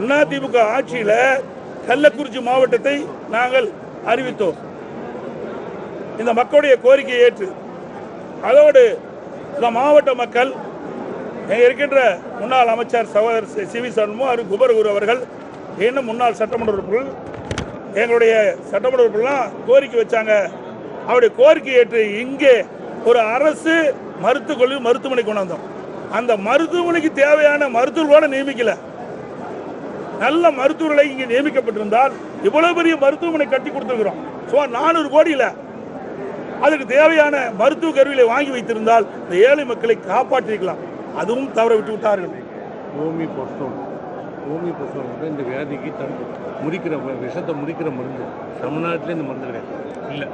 அதிமுக ஆட்சியில் கள்ளக்குறிச்சி மாவட்டத்தை நாங்கள் அறிவித்தோம். இந்த மக்களுடைய கோரிக்கையை ஏற்று அதோடு இந்த மாவட்ட மக்கள் இருக்கின்ற முன்னாள் அமைச்சர் சகோதரர் சிவி சண்முகம் குபரகுரு அவர்கள் இன்னும் முன்னாள் சட்டமன்ற உறுப்பினர்கள் எங்களுடைய சட்டமன்ற உறுப்பினர்லாம் கோரிக்கை வச்சாங்க. அவருடைய கோரிக்கை ஏற்று இங்கே ஒரு அரசு மருத்துவமனை கொண்டாந்தோம். அந்த மருத்துவமனைக்கு தேவையான மருத்துவர்களோட நியமிக்கல. நல்ல மருத்துவர்களை இங்கே நியமிக்கப்பட்டிருந்தால் இவ்வளவு பெரிய மருத்துவமனை கட்டி கொடுத்துருக்கிறோம். சுமார் 400 கோடியில் அதுக்கு தேவையான மருத்துவ கருவிகளை வாங்கி வைத்திருந்தால் இந்த ஏழை மக்களை காப்பாற்றிருக்கலாம். அதுவும் தவற விட்டு விட்டார்கள். இந்த வியாதிக்கு முறிக்கிற விஷத்தை முறிக்கிற மருந்து தமிழ்நாட்டில் இந்த மருந்து கிடையாது. இல்லை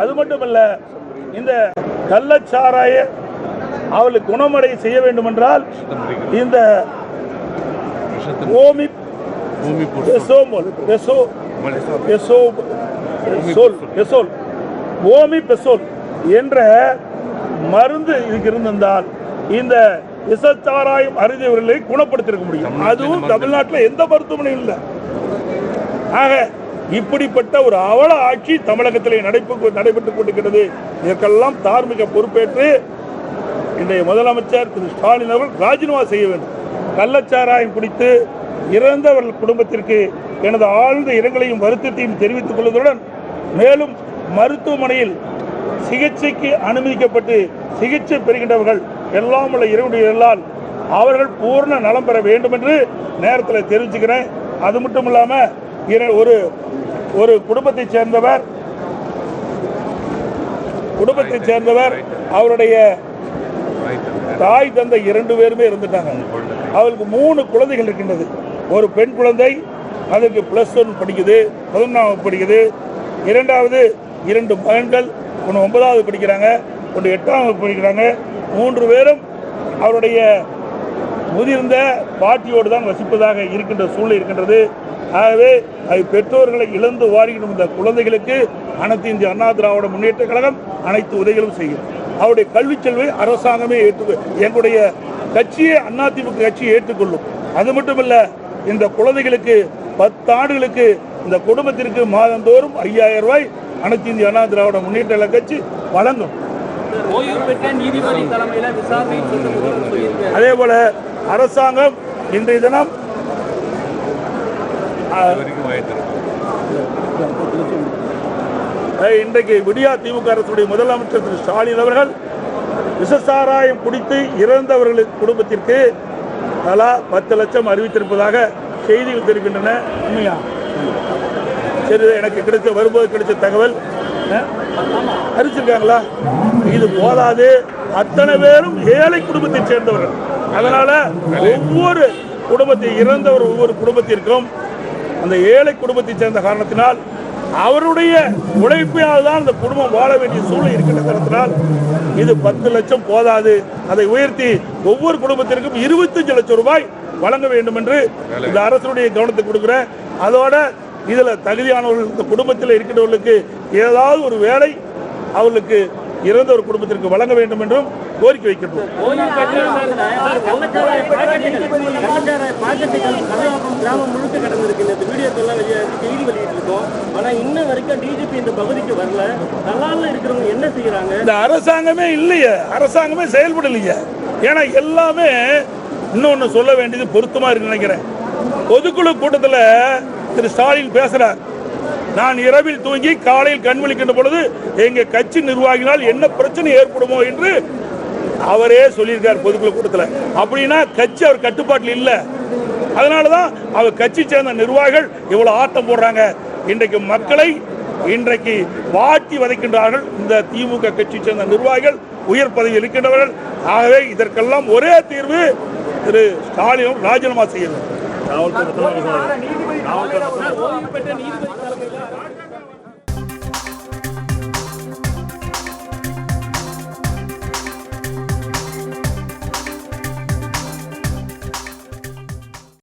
அது மட்டுமல்ல, இந்த கள்ளச்சாராய அவளுக்கு குணமடைய செய்ய வேண்டும் என்றால் இந்த என்ற மருந்து இதுக்கு இருந்திருந்தால் இந்த விஷச்சாராயம் அறிந்தவர்களை குணப்படுத்திருக்க முடியும். அதுவும் தமிழ்நாட்டில் எந்த மருத்துவமனையும் இல்லை. ஆக இப்படிப்பட்ட ஒரு அவல ஆட்சி தமிழகத்திலே நடைபெற்றுக் கொண்டிருக்கிறது. இதற்கெல்லாம் தார்மீக பொறுப்பேற்று இன்றைய முதலமைச்சர் திரு ஸ்டாலின் அவர்கள் ராஜினாமா செய்ய வேண்டும். கள்ளச்சாராயம் குடித்து இறந்தவர்கள் குடும்பத்திற்கு எனது ஆழ்ந்த இரங்கலையும் வருத்தத்தையும் தெரிவித்துக் கொள்வதுடன் மேலும் மருத்துவமனையில் சிகிச்சைக்கு அனுமதிக்கப்பட்டு சிகிச்சை பெறுகின்றவர்கள் எல்லாம் உள்ள இறைவனால் அவர்கள் பூர்ண நலம் பெற வேண்டும் என்று நேரத்தில் தெரிவிச்சுக்கிறேன். அது மட்டும் இல்லாமல் ஒரு குடும்பத்தைச் சேர்ந்தவர் அவருடைய தாய் தந்தை 2 பேருமே இருந்துட்டாங்க. அவருக்கு 3 குழந்தைகள் இருக்கின்றது. ஒரு பெண் குழந்தை அதுக்கு +1 படிக்குது, 11ஆவது படிக்குது. இரண்டாவது 2 மகன்கள், ஒன்று 9ஆவது படிக்கிறாங்க, ஒன்று 8ஆவது படிக்கிறாங்க. 3 பேரும் அவருடைய முதிர்ந்த பாட்டியோடு தான் வசிப்பதாக இருக்கின்ற சூழ்நிலை இருக்கின்றது. ஆகவே பெற்றோர்களை இழந்து வாரிடும் இந்த குழந்தைகளுக்கு அனைத்து இந்திய அண்ணா திராவிட முன்னேற்ற கழகம் அனைத்து உதவிகளும் செய்யும். அவருடைய கல்வி செல்வை அரசாங்கமே எங்களுடைய கட்சியை அதிமுக கட்சியை ஏற்றுக்கொள்ளும். அது மட்டுமல்ல, இந்த குழந்தைகளுக்கு 10 ஆண்டுகளுக்கு இந்த குடும்பத்திற்கு மாதந்தோறும் 5000 ரூபாய் அனைத்து இந்திய அண்ணா திராவிட முன்னேற்ற கழக கட்சி வழங்கும். அதே போல அரசாங்கம் இன்றைய தினம் இன்றைக்கு விடியா திமுக அரசுடைய முதலமைச்சர் திரு ஸ்டாலின் அவர்கள் விஷச்சாராயம் குடித்து இறந்தவர்களுக்கு குடும்பத்திற்கு தலா 10 லட்சம் அறிவித்திருப்பதாக செய்திகள் தெரிவிக்கின்றன. உண்மையா? சரி, எனக்கு வரும்போது கிடைச்ச தகவல் அறிவிச்சிருக்காங்களா? இது போதாது, அத்தனை பேரும் ஏழை குடும்பத்தை சேர்ந்தவர்கள். அதனால ஒவ்வொரு குடும்பத்திற்கும் அந்த ஏழை குடும்பத்தை சேர்ந்த காரணத்தினால் அவருடைய உழைப்பினால் தான் அந்த குடும்பம் வாழ வேண்டிய சூழ்நிலை இருக்கின்ற காரணத்தினால் இது 10 லட்சம் போதாது, அதை உயர்த்தி ஒவ்வொரு குடும்பத்திற்கும் 25 லட்சம் ரூபாய் வழங்க வேண்டும் என்று இந்த அரசுடைய கவனத்தை கொடுக்கிறேன். அதோட இதில் தகுதியானவர்கள் இந்த குடும்பத்தில் இருக்கின்றவர்களுக்கு ஏதாவது ஒரு வேலை அவர்களுக்கு இறந்த ஒரு குடும்பத்திற்கு வழங்க வேண்டும் என்றும் கோரிக்கை வைக்கின்றோம். கிராமம் முழுக்க கடந்திருக்கு. இந்த வீடியோக்கெல்லாம் செய்தி வெளியிட்டிருக்கோம். ஆனால் இன்ன வரைக்கும் டிஜிபி இந்த பகுதிக்கு வரல. நல்லால இருக்கிறவங்க என்ன செய்யறாங்க? இந்த அரசாங்கமே இல்லையே, அரசாங்கமே செயல்படலையே. ஏன்னா எல்லாமே இன்னொன்னு சொல்ல வேண்டியது பொருத்தமா இருக்கு நினைக்கிறேன். பொதுக்குழு கூட்டத்தில் திரு ஸ்டாலின் பேசுறார், நான் இரவில் தூங்கி காலையில் கண் விழிக்கின்ற பொழுது எங்க கட்சி நிர்வாகிகளால் என்ன பிரச்சனை ஏற்படுமோ என்று அவரே சொல்லியிருக்கார் பொதுக்குழு கூட்டத்தில். அப்படின்னா கட்சி அவர் கட்டுப்பாட்டில் இல்லை. அதனாலதான் அவர் கட்சி சேர்ந்த நிர்வாகிகள் இவ்வளவு ஆட்டம் போடுறாங்க. இன்றைக்கு மக்களை வாட்டி வதைக்கின்றார்கள் இந்த திமுக கட்சி சேர்ந்த நிர்வாகிகள், உயர் பதவியில் இருக்கின்றவர்கள். ஆகவே இதற்கெல்லாம் ஒரே தீர்வு திரு ஸ்டாலின் ராஜினாமா செய்ய வேண்டும்.